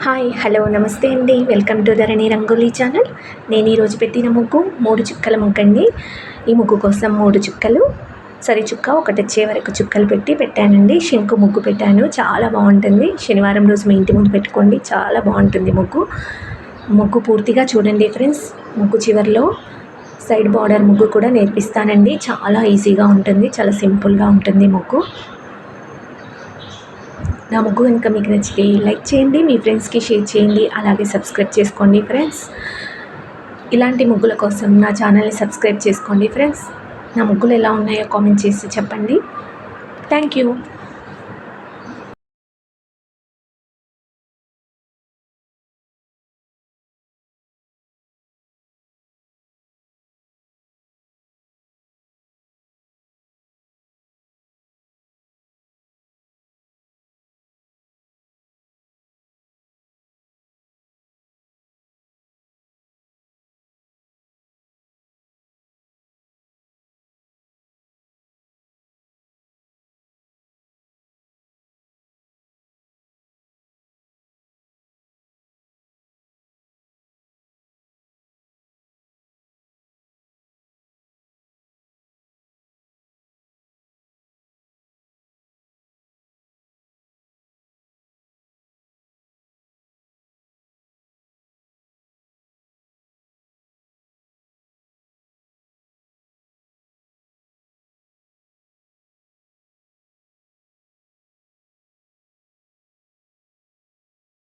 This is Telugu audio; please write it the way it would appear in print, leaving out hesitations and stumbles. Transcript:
హాయ్ హలో నమస్తే అండి. Welcome to Dharani rangoli channel. నేను ఈరోజు పెట్టిన ముగ్గు 3 చుక్కల ముగ్గు అండి. ఈ ముగ్గు కోసం 3 చుక్కలు, సరి చుక్క ఒకటి వచ్చే వరకు చుక్కలు పెట్టానండి. శంకు ముగ్గు పెట్టాను, చాలా బాగుంటుంది. శనివారం రోజు మీ ఇంటి ముందు పెట్టుకోండి, చాలా బాగుంటుంది ముగ్గు పూర్తిగా చూడండి ఫ్రెండ్స్. ముగ్గు చివరిలో సైడ్ బార్డర్ ముగ్గు కూడా నేర్పిస్తానండి. చాలా ఈజీగా ఉంటుంది, చాలా సింపుల్గా ఉంటుంది ముగ్గు. నా ముగ్గు కనుక మీకు నచ్చితే లైక్ చేయండి, మీ ఫ్రెండ్స్కి షేర్ చేయండి, అలాగే సబ్స్క్రైబ్ చేసుకోండి ఫ్రెండ్స్. ఇలాంటి ముగ్గుల కోసం నా ఛానల్ని సబ్స్క్రైబ్ చేసుకోండి ఫ్రెండ్స్. నా ముగ్గులు ఎలా ఉన్నాయో కామెంట్ చేసి చెప్పండి. Thank you.